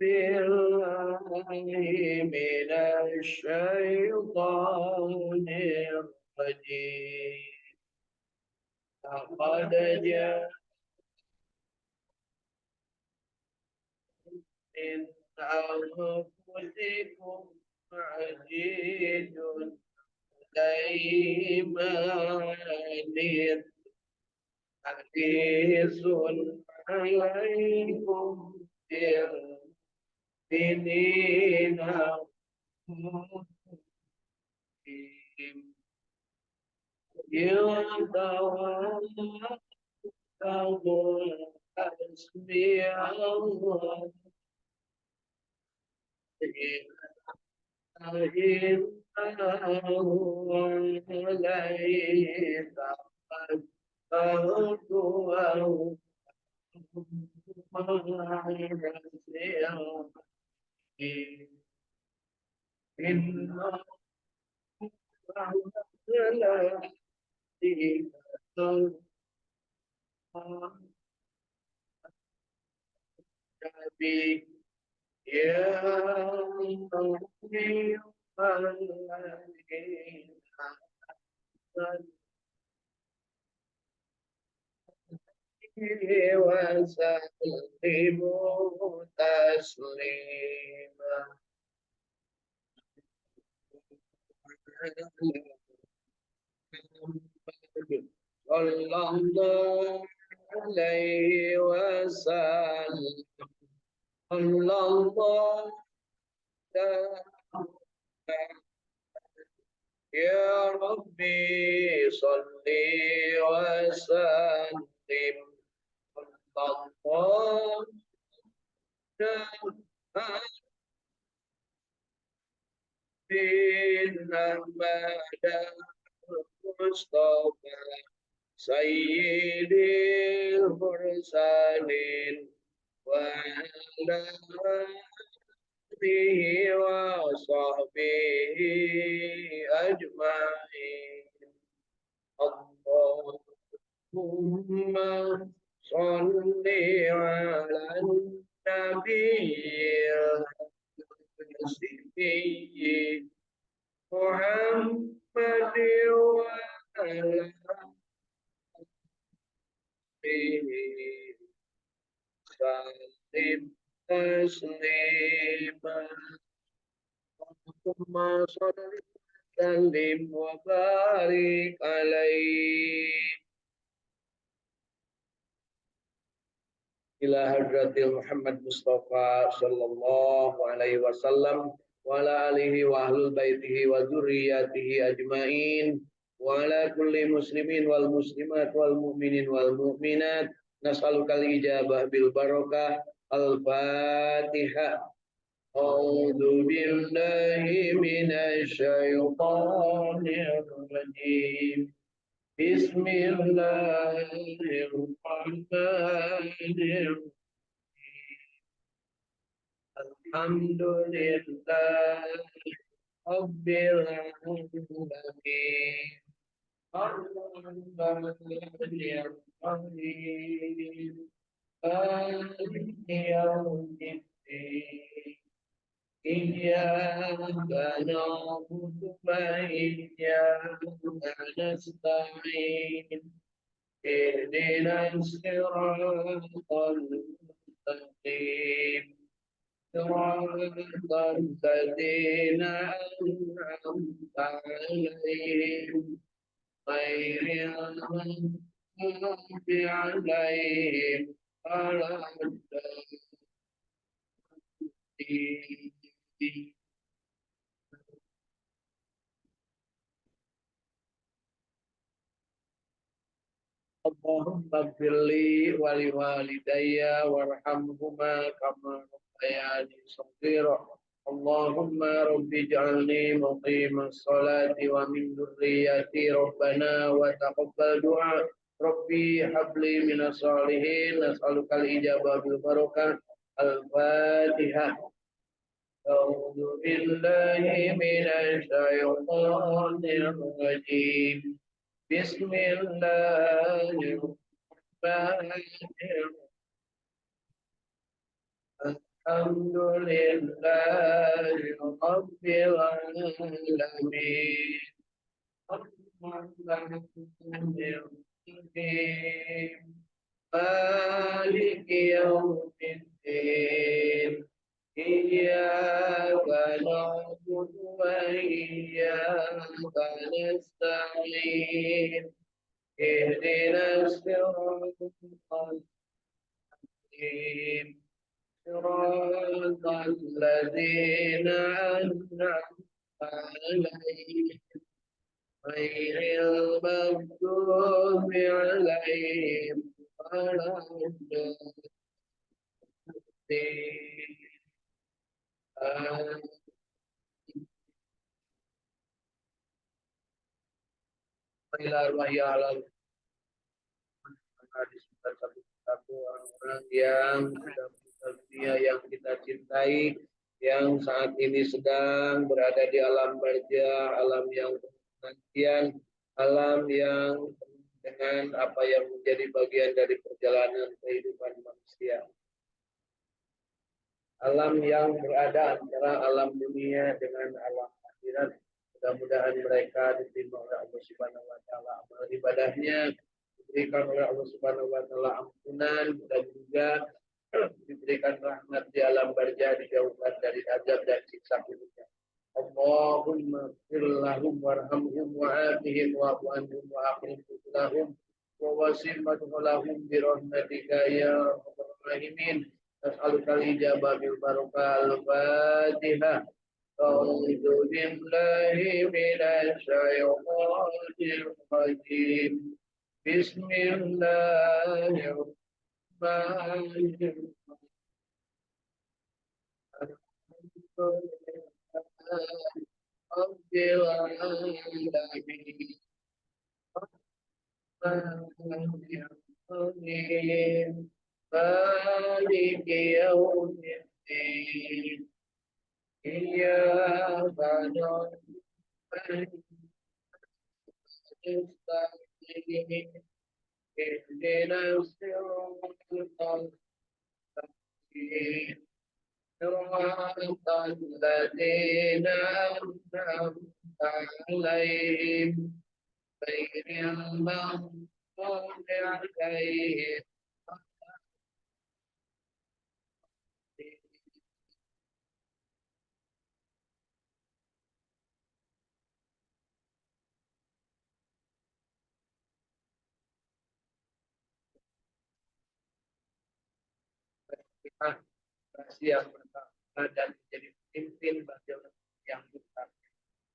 بالله من الشيطان الرجيم. لقد جاء من أنفسكم عزيز عليه ما عنتم حريص عليكم بالمؤمنين يتوفاكم حسبي الله إنه عليه توكلت وهو إن النبي يا أيها الذين آمنوا وسلموا تسليما. صلى الله عليه وسلم. صلى الله يا ربي صل وسلم. صلى الله محمد المصطفى سيد المرسلين وعلى آله وصحبه أجمعين. اللهم صل على النبي المصطفى محمد وعلى آله وسلم تسليما. اللهم صل وسلم وبارك عليه. Ila hadratil Muhammad Mustafa sallallahu alaihi wasallam wa ala alihi wa ahlul baitihi wa dzurriyyatihi ajmain wa ala kulli muslimin wal muslimat wal mu'minin wal mu'minat nas'alukal ijabah bil barakah. Al-Fatihah. A'udzu billahi minasy syaithanir rajim. Bismillahirrahmanirrahim. Alhamdulillahi Rabbil alamin. Ar-Rahmanir Rahim. Maliki yaumiddin. Iyyaka na'budu wa iyyaka nasta'in. Ihdinas siratal mustaqim. Siratal ladzina an'amta 'alaihim ghairil maghdubi 'alaihim waladdallin. Allahumma firli wali walidayya warhamhuma kama rabbayani shaghira. Allahumma rabbi ij'alni muqimas salati wa min dzurriyyati rabbana wa taqabbal du'a. Rabbi habli minas shalihin nas'alukal ijabah bil barakah. Al-Fatihah. A'udzu billahi minasy syaithanir rajim. Bismillahirrahmanirrahim. Alhamdulillahi Rabbil Alamin. Ar-Rahmanir-Rahim. Maliki Yawmiddin. Iyyaka na'budu wa iyyaka nasta'in. Ihdinas siratal mustaqim. صراط الذين أنعمت عليهم غير المغضوب عليهم ولا الضالين. Bismillahirrahmanirrahim. Di sekitar satu orang-orang yang sudah meninggal dunia yang kita cintai, yang saat ini sedang berada di alam barzah, alam yang penantian, alam yang dengan apa yang menjadi bagian dari perjalanan kehidupan manusia. Alam yang berada antara alam dunia dengan alam akhirat. Mudah-mudahan mereka diterima oleh Allah Subhanahu wa taala amal ibadahnya, diberikan oleh Allah Subhanahu wa taala ampunan dan juga diberikan rahmat di alam barzah, dijauhkan dari azab dan siksa kubur. Allahumma fir lahum warhamhum wa'afihim wa'fu anhum wa'afihim lahum wa wasimatu lahum bi rahmatika ya arhamar rahimin. Nas'aluka al-ijabah bil barakah al-Fatihah. A'udzu billahi minasy syaithanir rajim. Bismillahirrahmanirrahim. Rabbil alamin. Maliki yaumiddin. Iyyaka na'budu wa iyyaka nasta'in. Ihdinas siratal mustaqim. صراط الذين أنعمت عليهم غير المغضوب عليهم. Yang pertama dan menjadi pemimpin bagi orang yang buta.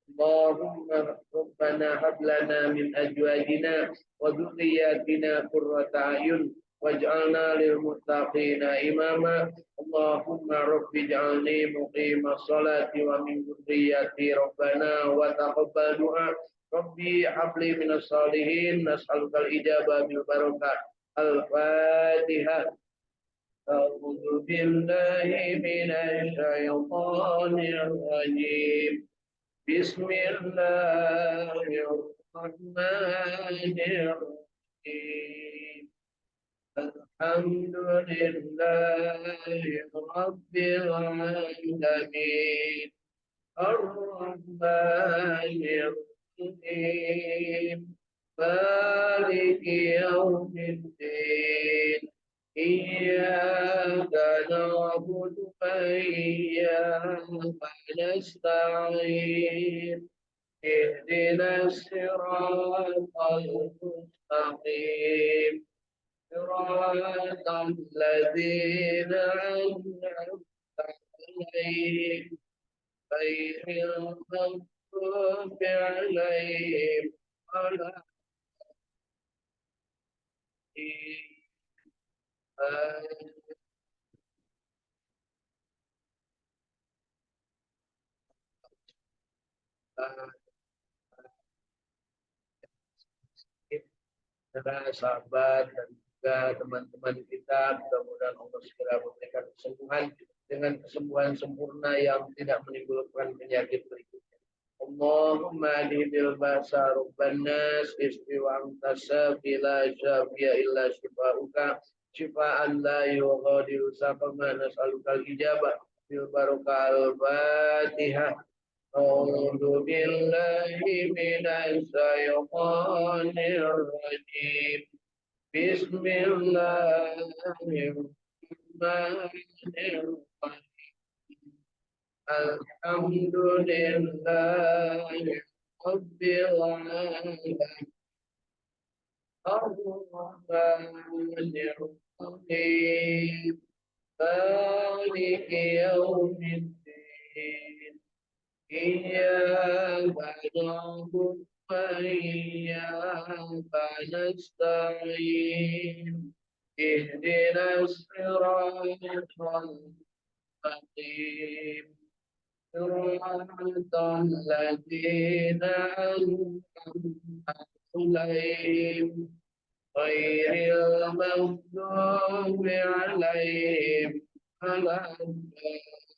Allahumma rabbana hab lana min azwajina wa dhurriyyatina qurrata a'yun waj'alna lil muttaqina imama. Allahumma rabbi ij'alni muqimas salati wa min dhurriyyati rabbana wa taqabbal du'a. Rabbi habli minas salihin nas'aluka al-ijabah bil barakah. Al-Fatihah. أعوذ بالله من الشيطان الرجيم. بسم الله الرحمن الرحيم. الحمد لله رب العالمين. الرحمن الرحيم. مالك يوم الدين. إياك نعبد وإياك نستعين. اهدنا الصراط المستقيم. صراط الذين أنعمت عليهم غير المغضوب عليهم ولا الضالين. Sahabat dan juga teman-teman kita, mudah-mudahan Allah segera memberikan kesembuhan dengan kesembuhan sempurna yang tidak menimbulkan penyakit berikutnya. Allahumma adhibil ba'sa rabban nas istiwa anta syafi la syafiya illa syifa'uka شفاء لا يغادر سقما نسألك الإجابة بالبركة الفاتحة. أعوذ بالله من الشيطان الرجيم. بسم الله الرحمن الرحيم. الحمد لله رب العالمين الرحمن الرحيم مالك يوم الدين إياك نعبد وإياك نستعين اهدنا الصراط المستقيم صراط الذين أنعمت عليهم غير المغضوب عليهم ولا الضالين.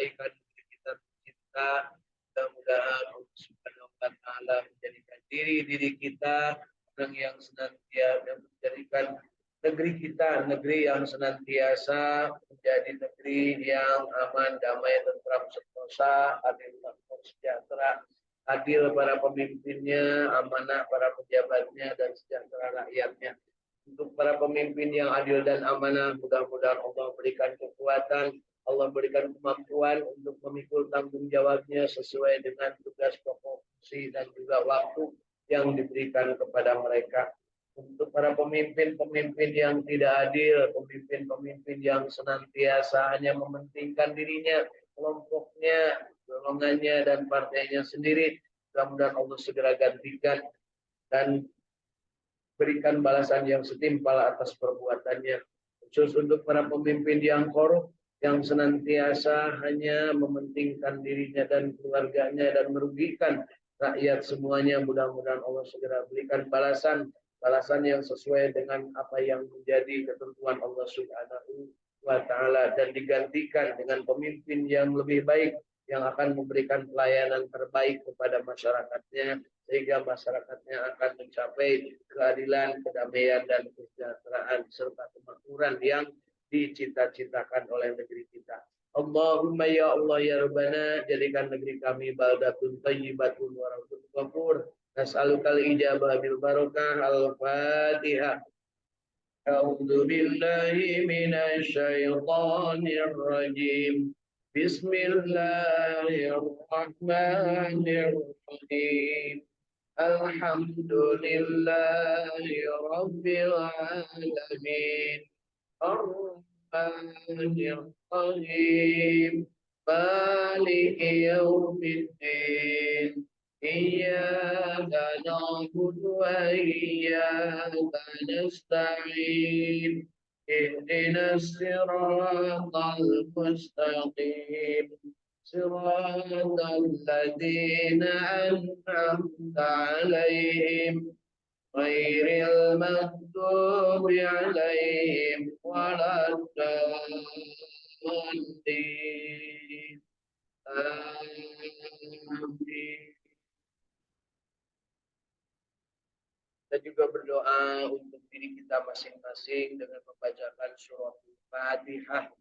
Kebaikan kita tercipta, mudah-mudahan Allah Subhanahu wa Ta'ala menjadikan diri kita orang yang senantiasa menjadikan negeri kita negeri yang senantiasa menjadi negeri yang aman, damai, tentram, sentosa, adil, makmur, sejahtera, adil para pemimpinnya, amanah para pejabatnya, dan sejahtera rakyatnya. Untuk para pemimpin yang adil dan amanah, mudah-mudahan Allah berikan kekuatan, Allah berikan kemampuan untuk memikul tanggung jawabnya sesuai dengan tugas pokok, fungsi, dan juga waktu yang diberikan kepada mereka. Untuk para pemimpin-pemimpin yang tidak adil, pemimpin-pemimpin yang senantiasa hanya mementingkan dirinya, kelompoknya, golongannya, dan partainya sendiri, mudah-mudahan Allah segera gantikan dan berikan balasan yang setimpal atas perbuatannya. Khusus untuk para pemimpin yang korup, yang senantiasa hanya mementingkan dirinya dan keluarganya dan merugikan rakyat semuanya, mudah-mudahan Allah segera berikan balasan yang sesuai dengan apa yang menjadi ketentuan Allah Subhanahu wa Ta'ala, dan digantikan dengan pemimpin yang lebih baik yang akan memberikan pelayanan terbaik kepada masyarakatnya, sehingga masyarakatnya akan mencapai keadilan, kedamaian, dan kesejahteraan serta kemakmuran yang dicita-citakan oleh negeri kita. Allahumma ya Allah ya Rabbana, jadikan negeri kami baldatun thayyibatun wa rabbun ghafur. Nas'alukal ijabah bil barakah. Al-Fatihah. A'udzu billahi minasy syaithanir rajim. Bismillahirrahmanirrahim. Alhamdulillahi rabbil alamin. Ar-Rahmanir Rahim. Maliki yaumiddin. Iyyaka na'budu wa iyyaka nasta'in. Ihdinas siratal mustaqim. Siratal ladzina an'amta 'alaihim ghairil maghdubi 'alaihim waladdallin. Amin. Kita juga berdoa untuk diri kita masing-masing dengan membacakan surah Al-Fatihah.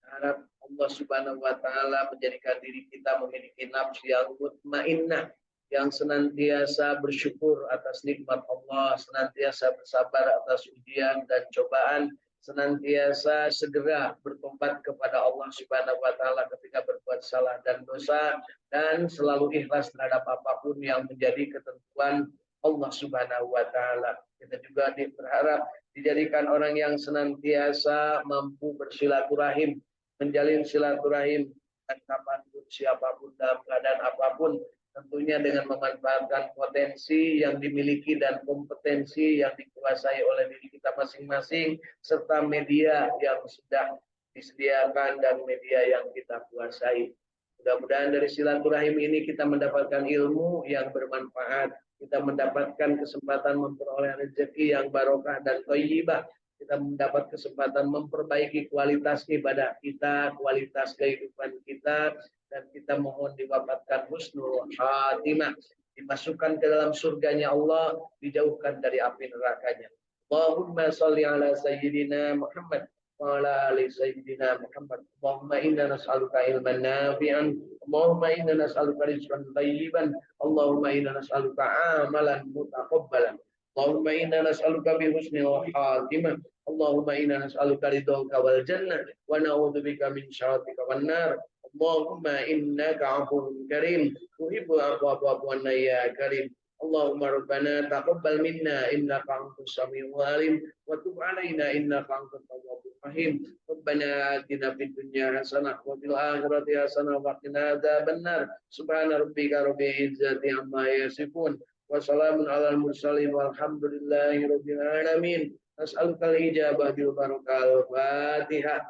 Harap Allah Subhanahu wa Ta'ala menjadikan diri kita memiliki nafsu yang mutmainnah, yang senantiasa bersyukur atas nikmat Allah, senantiasa bersabar atas ujian dan cobaan, senantiasa segera bertobat kepada Allah Subhanahu wa Ta'ala ketika berbuat salah dan dosa, dan selalu ikhlas terhadap apapun yang menjadi ketentuan Allah Subhanahu wa Ta'ala. Kita juga berharap dijadikan orang yang senantiasa mampu bersilaturahim, menjalin silaturahim dan kapanpun, siapapun, dalam keadaan apapun, tentunya dengan memanfaatkan potensi yang dimiliki dan kompetensi yang dikuasai oleh diri kita masing-masing, serta media yang sudah disediakan dan media yang kita kuasai. Mudah-mudahan dari silaturahim ini kita mendapatkan ilmu yang bermanfaat, kita mendapatkan kesempatan memperoleh rezeki yang barokah dan thayyibah, kita mendapat kesempatan memperbaiki kualitas ibadah kita, kualitas kehidupan kita, dan kita mohon diwafatkan husnul khatimah, dimasukkan ke dalam surganya Allah, dijauhkan dari api nerakanya. Allahumma sholli ala sayyidina Muhammad wa ala ali sayyidina Muhammad. Allahumma inna nas'aluka ilman nafi'an, Allahumma inna nas'aluka rizqan thayyiban, Allahumma inna nas'aluka amalan mutaqabbalan. Allahumma inna nas'aluka bi husnil khatimah. Allahumma inna nas'aluka ridhaka wal jannah wa na'udzubika min syarrika wan nar. Allahumma innaka 'afuwwun karim tuhibbul 'afwa fa'fu 'anna ya karim. Allahumma rabbana taqabbal minna innaka antas samiul alim wa tub 'alaina innaka antat tawwabur rahim. Rabbana atina fid dunya hasanah wa fil akhirati hasanah wa qina adzabannar. Subhana rabbika rabbil izzati amma yasifun wa salamun 'alal mursalin walhamdulillahi rabbil alamin. As'alukal ijabah bil barakal Fatihah.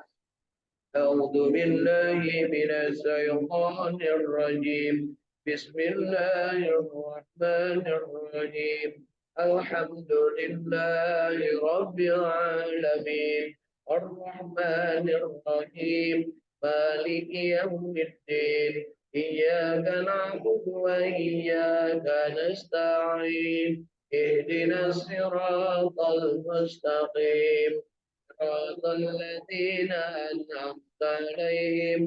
A'udzu billahi minasy syaithanir rajim. Bismillahirrahmanirrahim. Alhamdulillahi rabbil alamin. Ar-Rahmanir Rahim. Maliki yaumiddin. Iyyaka na'budu wa iyyaka nasta'in. Ihdinas siratal mustaqim. Siratal ladzina an'amta 'alaihim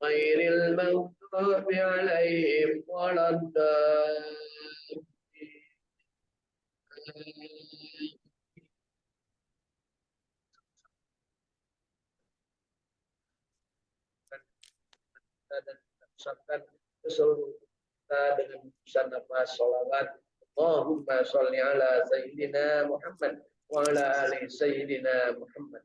ghairil maghdubi 'alaihim waladdallin. Dan ucapkan ke seluruh kita dengan ucapan nafas sholawat. Allahumma sholli ala sayyidina Muhammad wa ala ali sayyidina Muhammad.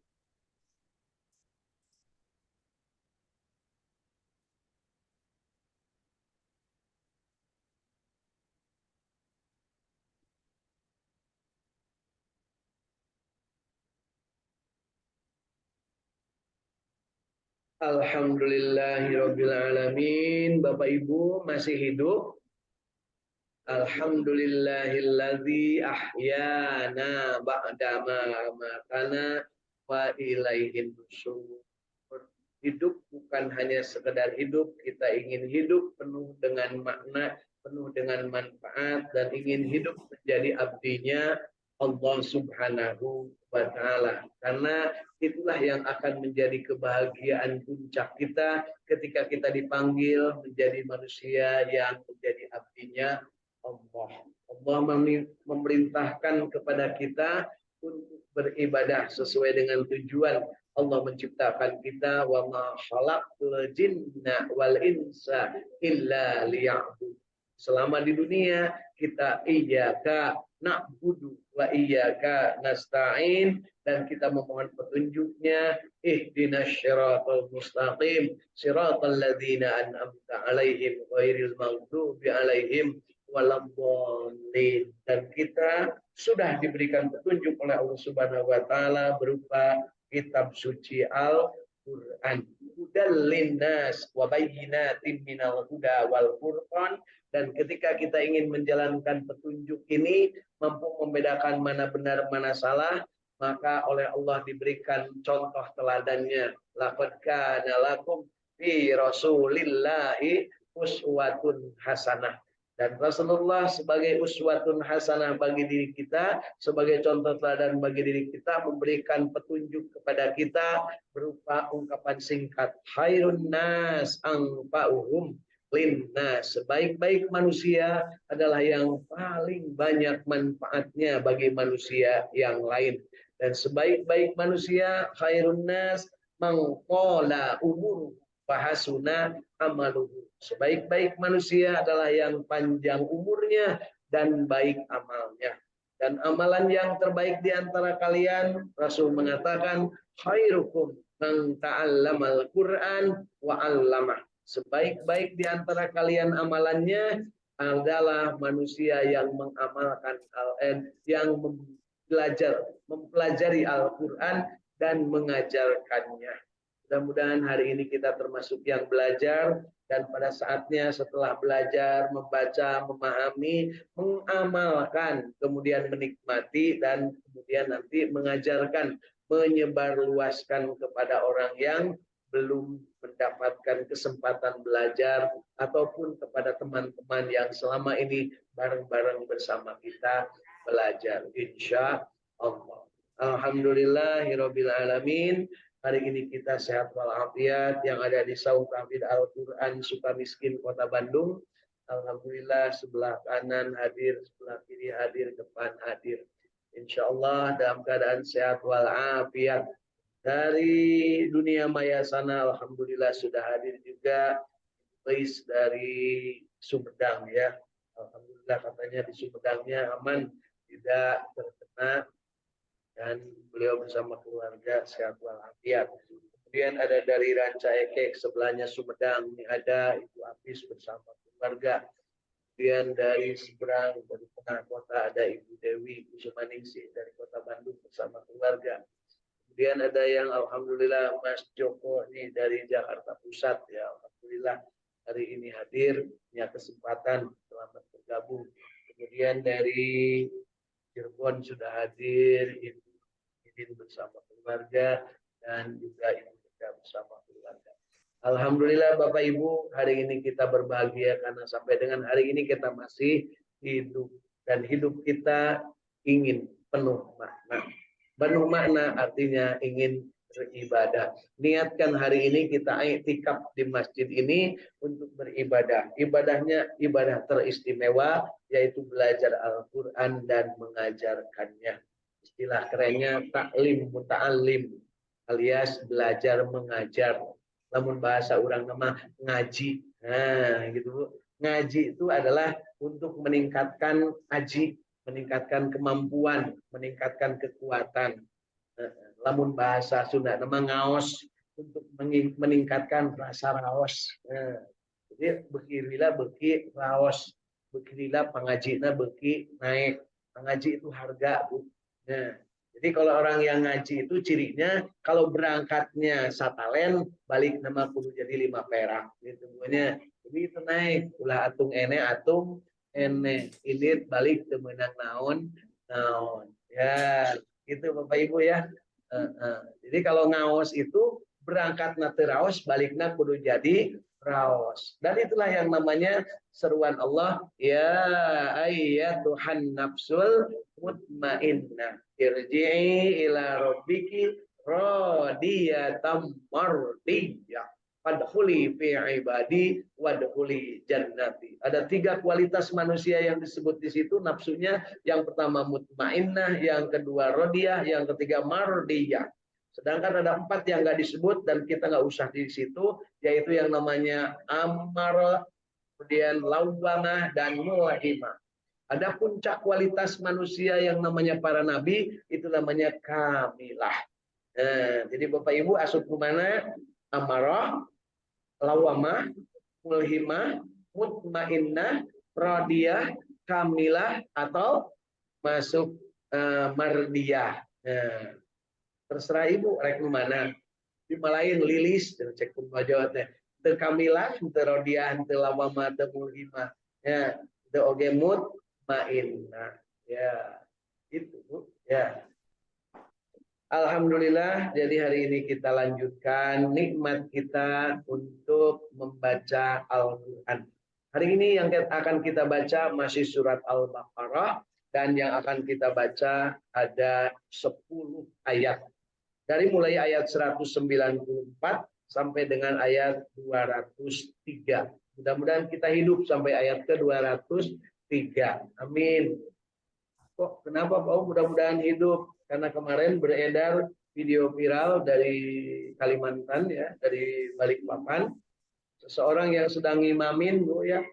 Alhamdulillahirabbil alamin. Bapak Ibu masih hidup? Alhamdulillahilladzi ahyana ba'dama amatana wa ilaihin nusyur. Hidup bukan hanya sekedar hidup, kita ingin hidup penuh dengan makna, penuh dengan manfaat, dan ingin hidup menjadi abdinya Allah Subhanahu wa Ta'ala. Karena itulah yang akan menjadi kebahagiaan puncak kita ketika kita dipanggil menjadi manusia yang menjadi abdinya Allah. Allah memerintahkan kepada kita untuk beribadah sesuai dengan tujuan. Allah menciptakan kita, wa ma khalaqtul jinna wal insa illa liya'bud. Selama di dunia kita iyyaka na'budu wa iyyaka nasta'in, dan kita memohon petunjuknya. Ihdinas syiratal mustaqim syiratal ladzina an'amta 'alaihim ghairil maghdubi 'alaihim waladdallin. Dan kita sudah diberikan petunjuk oleh Allah Subhanahu wa Ta'ala berupa kitab suci Al-Quran. Hudal linnas wa bayyinatin minal huda wal furqan. Dan ketika kita ingin menjalankan petunjuk ini, mampu membedakan mana benar mana salah, maka oleh Allah diberikan contoh teladannya. Laqad kana lakum fi rasulillahi uswatun hasanah. Dan Rasulullah sebagai uswatun hasanah bagi diri kita, sebagai contoh teladan bagi diri kita, memberikan petunjuk kepada kita berupa ungkapan singkat, khairun nas anfa'uhum linnas. Sebaik-baik manusia adalah yang paling banyak manfaatnya bagi manusia yang lain. Dan sebaik-baik manusia, khairun nas mangqala umur bahasuna amaluhu. Sebaik-baik manusia adalah yang panjang umurnya dan baik amalnya. Dan amalan yang terbaik di antara kalian, Rasul mengatakan, khairukum man ta'allamal Qur'an wa 'allamah. Sebaik-baik di antara kalian amalannya adalah manusia yang mengamalkan yang mempelajari Al-Qur'an dan mengajarkannya. Mudah-mudahan hari ini kita termasuk yang belajar, dan pada saatnya setelah belajar, membaca, memahami, mengamalkan, kemudian menikmati, dan kemudian nanti mengajarkan menyebarluaskan kepada orang yang belum mendapatkan kesempatan belajar ataupun kepada teman-teman yang selama ini bareng-bareng bersama kita belajar, insya Allah. Alhamdulillahirabbil alamin. Hari ini kita sehat walafiat yang ada di Saung Tahfidz Al-Quran Sukamiskin Kota Bandung. Alhamdulillah sebelah kanan hadir, sebelah kiri hadir, depan hadir. Insya Allah dalam keadaan sehat walafiat. Dari dunia maya sana, alhamdulillah sudah hadir juga Luis dari Sumedang ya. Alhamdulillah katanya di Sumedangnya aman, tidak terkena, dan beliau bersama keluarga sehat walafiat. Kemudian ada dari Ranca Ekek sebelahnya Sumedang, ini ada Ibu Apis bersama keluarga. Kemudian dari seberang dari tengah kota ada Ibu Dewi Kusumaningsih dari Kota Bandung bersama keluarga. Kemudian ada yang alhamdulillah Mas Joko ini dari Jakarta Pusat ya, alhamdulillah hari ini hadir, punya kesempatan, selamat bergabung. Kemudian dari Cirebon sudah hadir Ibu Idin bersama keluarga dan juga Ibu Ida bersama keluarga. Alhamdulillah Bapak Ibu, hari ini kita berbahagia karena sampai dengan hari ini kita masih hidup, dan hidup kita ingin penuh makna. Penuh makna artinya ingin beribadah. Niatkan hari ini kita iktikaf di masjid ini untuk beribadah. Ibadahnya ibadah teristimewa, yaitu belajar Al-Quran dan mengajarkannya. Istilah kerennya taklim muta'alim, alias belajar mengajar. Namun bahasa orang nama ngaji. Nah, gitu. Ngaji itu adalah untuk meningkatkan aji, meningkatkan kemampuan, meningkatkan kekuatan. Lamun bahasa Sunda nama ngaos, untuk meningkatkan rasa raos. Jadi bekirilah beki raos, bekirilah pangajina beki naik. Pengaji itu harga, Bu. Nah, jadi kalau orang yang ngaji itu cirinya kalau berangkatnya satalen, balik nama kudu jadi 5 perak. Gitu punya. Jadi itu naik. Ulah atung ene ini balik temenang naon ya, itu Bapak Ibu ya. Jadi kalau ngaos itu berangkat nate raos, baliknya kudu jadi raos, dan itulah yang namanya seruan Allah, ya ayyatuhan nafsul mutmainnah irji'i ila rabbiki radiyatan mardiyah fadkhuli fi ibadi wadkhuli jannati. Ada 3 kualitas manusia yang disebut di situ nafsunya. Yang pertama mutmainnah, yang kedua rodiyah, yang ketiga mardiyah. Sedangkan ada 4 yang nggak disebut dan kita nggak usah di situ, yaitu yang namanya amarah, kemudian lawwamah dan mulahimah. Ada puncak kualitas manusia yang namanya para nabi, itu namanya kamilah. Nah, jadi Bapak Ibu asup ke mana? Amarah, lawamah, mulhimah, mutmainnah, radiyah, kamilah, atau masuk mardiyah. Terserah Ibu rek mana. Di malain lilis dan cek pun Jawa teh. Teu kamilah, teu radiyah, teu lawamah, teu mulhimah. Ya, teu oge mutmainnah. Ya, itu Bu. Ya. Alhamdulillah, jadi hari ini kita lanjutkan nikmat kita untuk membaca Al-Quran. Hari ini yang akan kita baca masih surat Al-Baqarah, dan yang akan kita baca ada 10 ayat. Dari mulai ayat 194 sampai dengan ayat 203. Mudah-mudahan kita hidup sampai ayat ke-203. Amin. Kok kenapa Pak? Mudah-mudahan hidup. Karena kemarin beredar video viral dari Kalimantan ya, dari Balikpapan, seseorang yang sedang ngimamin Bu ya.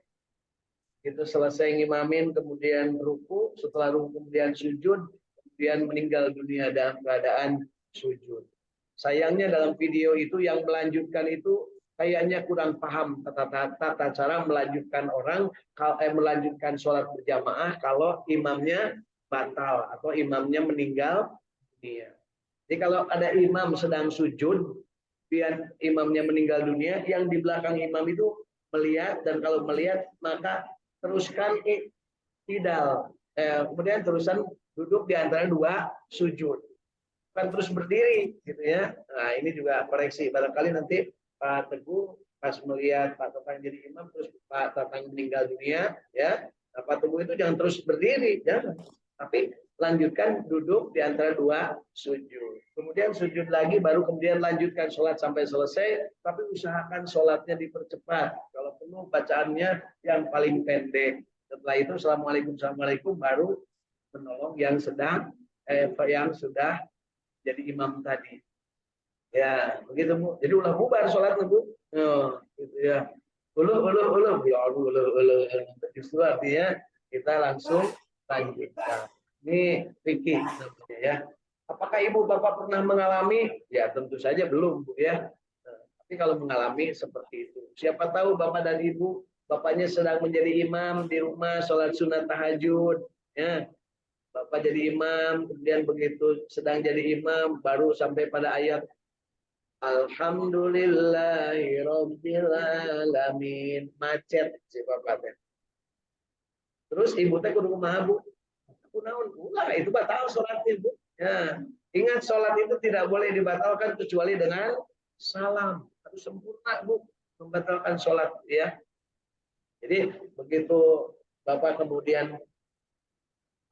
Itu selesai ngimamin kemudian ruku, setelah ruku kemudian sujud, kemudian meninggal dunia dalam keadaan sujud. Sayangnya dalam video itu yang melanjutkan itu kayaknya kurang paham tata cara melanjutkan orang, melanjutkan sholat berjamaah kalau imamnya batal atau imamnya meninggal dunia. Jadi kalau ada imam sedang sujud, biar imamnya meninggal dunia, yang di belakang imam itu melihat, dan kalau melihat maka teruskan iktidal. Kemudian terusan duduk di antara 2 sujud. bukan terus berdiri gitu ya. Nah, ini juga koreksi. Barangkali nanti Pak Teguh pas melihat Pak Tatang jadi imam terus Pak Tatang meninggal dunia ya. Nah, Pak Teguh itu jangan terus berdiri, jangan. Tapi lanjutkan duduk di antara dua sujud. Kemudian sujud lagi baru kemudian lanjutkan sholat sampai selesai, tapi usahakan sholatnya dipercepat. Kalau perlu bacaannya yang paling pendek. Setelah itu assalamualaikum baru menolong yang sudah jadi imam tadi. Ya, begitu Bu. Jadi ulah bubar sholatnya Bu. Oh, gitu ya. Uluh. Ya uluh. Justru artinya kita langsung lanjutkan. Ini fikih namanya ya. Apakah ibu bapak pernah mengalami? Ya tentu saja belum Bu ya. Nah, tapi kalau mengalami seperti itu. Siapa tahu bapak dan ibu, bapaknya sedang menjadi imam di rumah sholat sunat tahajud. Ya, bapak jadi imam, kemudian begitu sedang jadi imam, baru sampai pada ayat Alhamdulillahirabbil alamin. Macet si bapaknya. Terus ibu teh kudu kumaha Bu? Kunaon? Ulah itu batal salatnya Bu. Ya. Ingat salat itu tidak boleh dibatalkan kecuali dengan salam. Harus sempurna Bu membatalkan salat ya. Jadi begitu Bapak kemudian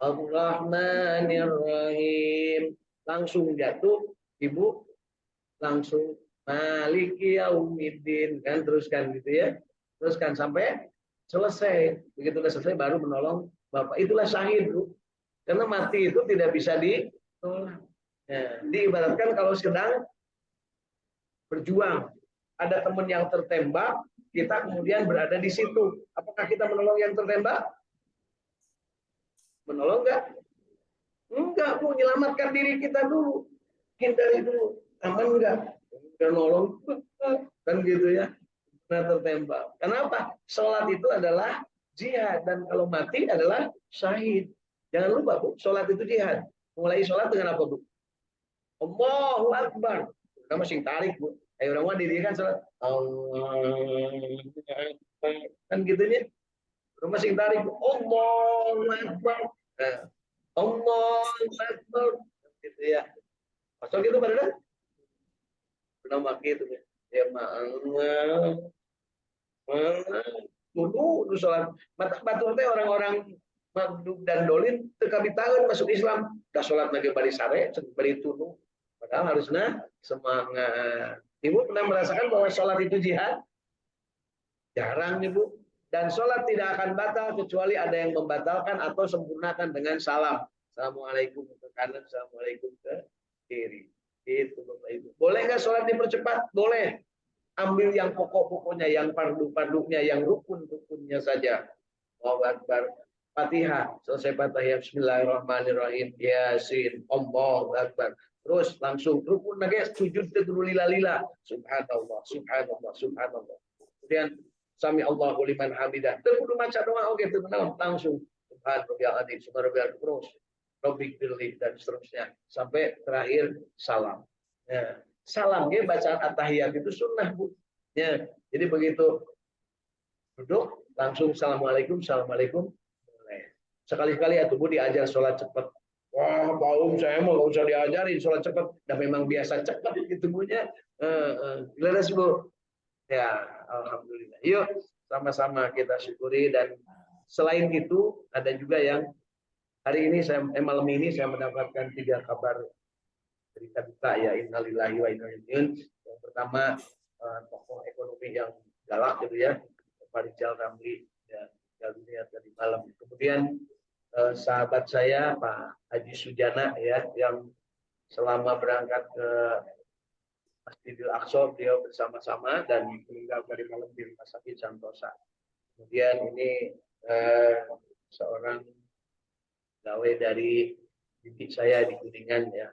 Ar-Rahmanir-Rahim langsung jatuh, Ibu langsung Maliki Yaumiddin kan teruskan gitu ya. Teruskan sampai selesai. Begitu udah selesai baru menolong Bapak. Itulah syahid, Bu. Karena mati itu tidak bisa ditolak. Ya, diibaratkan kalau sedang berjuang, ada teman yang tertembak, kita kemudian berada di situ. Apakah kita menolong yang tertembak? Menolong enggak? Enggak, Bu. Menyelamatkan diri kita dulu. Hindari dulu. Aman enggak? Udah nolong. Kan gitu ya. Nah, tertembak. Kenapa? Sholat itu adalah jihad. Dan kalau mati adalah syahid. Jangan lupa, Bu. Sholat itu jihad. Mulai sholat dengan apa, Bu? Allahu Akbar. Kita masih tarik, Bu. Ayo orang diri kan sholat. Allah. Kan gitu ya. Rumah sing tarik. Allahu Akbar. Nah, Allahu Akbar. Gitu ya. Pasal gitu pada pernah maki itu ya Allah. Dulu sholat. Mata batur teh orang-orang Magdub dan Dolin teka tahun masuk Islam. Dah sholat lagi bari sare, bari tunu. Padahal harusnya semangat. Ibu pernah merasakan bahwa sholat itu jihad? Jarang Ibu. Dan sholat tidak akan batal kecuali ada yang membatalkan atau sempurnakan dengan salam. Assalamualaikum ke kanan, assalamualaikum ke kiri. Itu Bapak Ibu. Boleh nggak sholat dipercepat? Boleh. Ambil yang pokok-pokoknya, yang pardu-pardunya, yang rukun-rukunnya saja. Allahu Akbar. Fatihah, selesai Fatihah, Bismillahirrahmanirrahim, Yasin, Allahu Akbar. Terus langsung rukun lagi, sujud kedua lila-lila. Subhanallah, subhanallah, subhanallah. Kemudian Sami Allahu liman hamidah. Terkudu maca doa oke, langsung Subhanallah azim, subhanallah terus. Rabbik firli dan seterusnya sampai terakhir salam. Ya. Salamnya bacaan at-tahiyat itu sunnah, Bu. Ya. Jadi begitu duduk langsung assalamualaikum, assalamualaikum. Sekali-kali ya Bu diajar sholat cepat. Wah, baum saya mau nggak usah diajarin sholat cepat. Dan memang biasa cepat gitu punya. Gila Bu. Ya, alhamdulillah. Yuk sama-sama kita syukuri dan selain itu ada juga yang hari ini malam ini saya mendapatkan 3 kabar berita duka ya innalillahi wa inna ilaihi raji'un. Yang pertama tokoh ekonomi yang galak gitu ya, Pak Rizal Ramli ya meninggal dunia tadi malam. Kemudian sahabat saya Pak Haji Sujana ya yang selama berangkat ke Masjidil Aqsa beliau bersama-sama dan meninggal dari malam di Rumah Sakit Santosa. Kemudian ini seorang gawe dari bibi saya di Kuningan ya,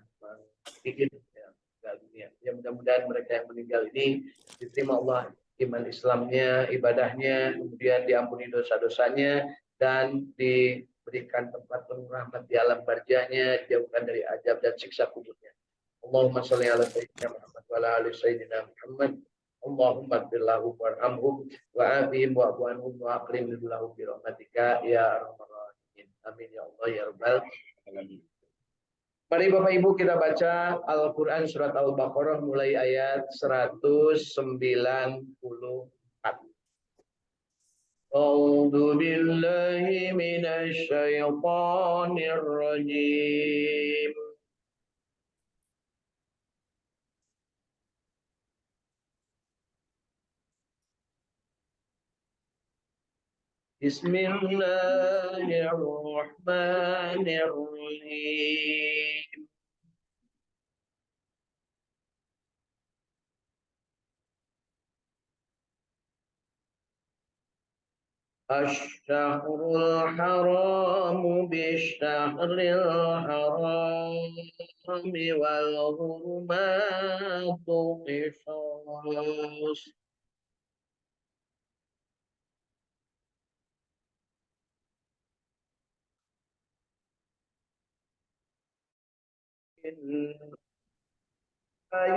sedikit ya, dunia. Ya mudah-mudahan mereka yang meninggal ini diterima Allah iman Islamnya, ibadahnya, kemudian diampuni dosa-dosanya dan diberikan tempat penuh rahmat di alam barjahnya, dijauhkan dari azab dan siksa kuburnya. Allahumma sholli ala sayyidina Muhammad wa ala ali sayyidina Muhammad. Allahumma ighfir lahum warhamhum wa afihim wa afu anhum wa akrim lahum bi rahmatika ya arhamar rahimin. Amin ya Allah ya rabbal alamin. Mari Bapak Ibu kita baca Al-Quran surat Al-Baqarah mulai ayat 194. A'udzu billahi minasy syaithanir rajim. Bismillahirrahmanirrahim. Asyhurul haram bisyahril haram wal hurmatu qisas.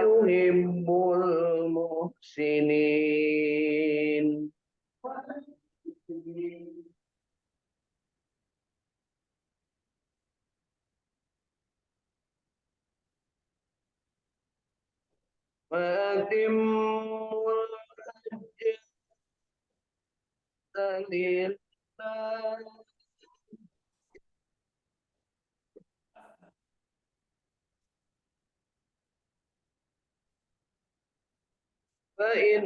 Yuhibbul muhsinin. Fatimul hajjah فإن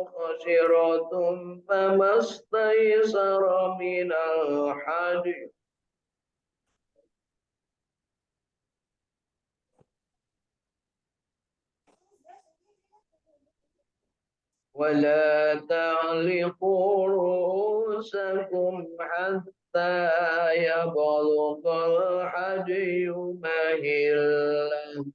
خسرتم فما استيسر من الحديث ولا تعلقوا رؤوسكم حتى يبلغ الحدي مهله.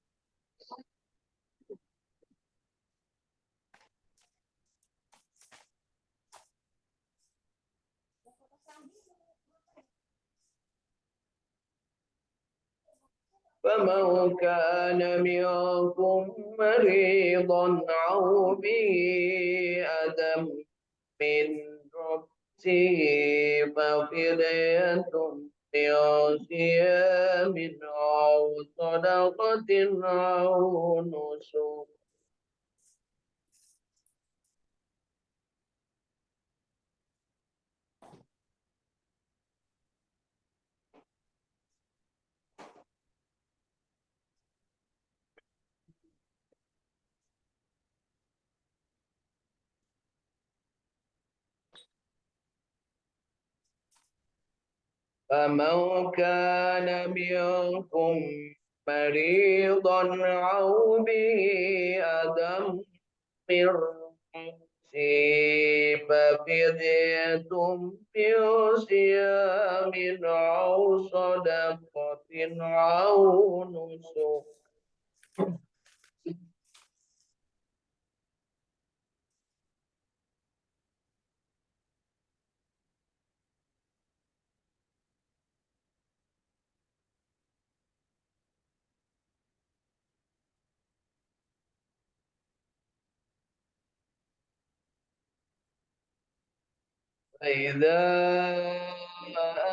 فمن كان منكم مريضا أو به أذى من رأسه ففدية من صيام أو صدقة أو نسك. فمن كان منكم مريضا أو به أذى من رأسه ففدية من صيام أو صدقة أو نسك. فإذا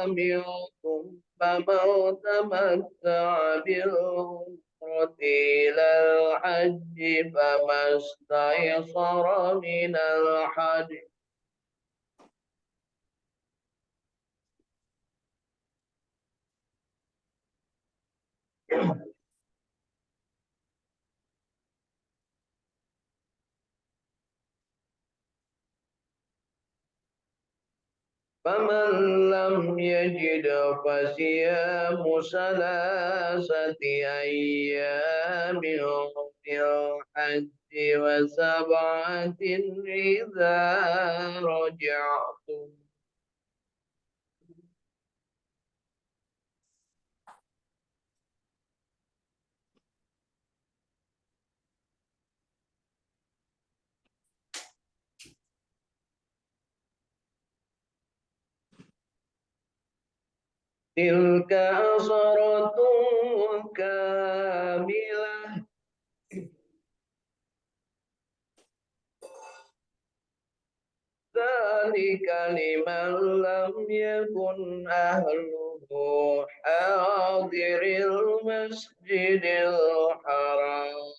أمرتم فمن تمتع بالعمرة إلى الحج فما استيسر من الحج. فمن لم يجد فصيام ثلاثة أيام في الحج وسبعة إذا رجعتم. تلك عشرة كاملة ذلك لمن لم يكن أهله حاضر المسجد الحرام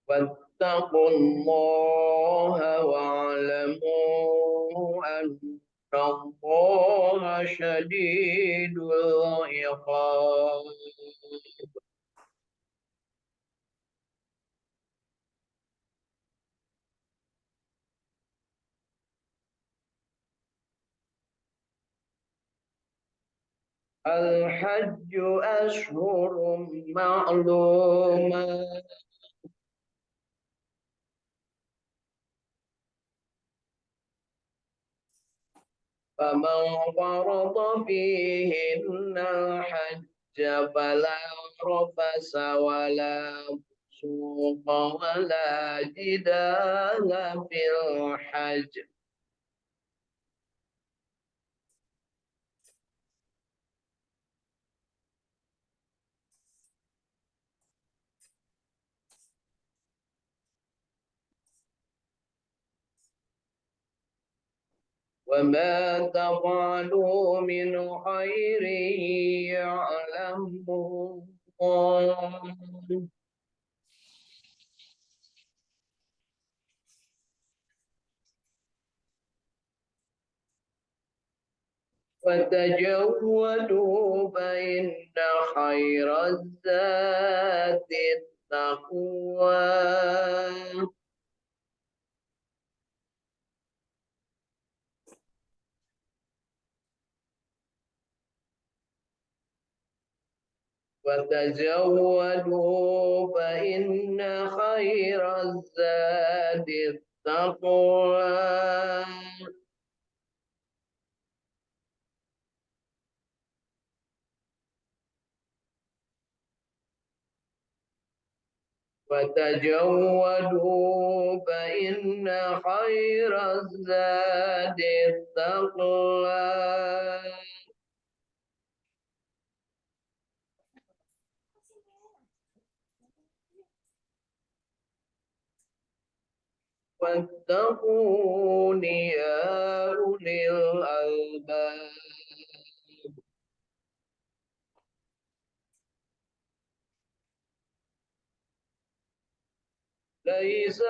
واتقوا الله واعلموا أن الله شديد العقاب الحج أشهر معلومات فمن فرض فيهن الحج فلا رفث ولا فسوق ولا جدال في الحج وما تفعلوا من خير يعلمه الله وتجودوا فإن خير الزاد التقوى وتزودوا فإن خير الزاد التقوى وتجودوا فإن خير الزاد التقوى واتقون يا أولي الألباب ليس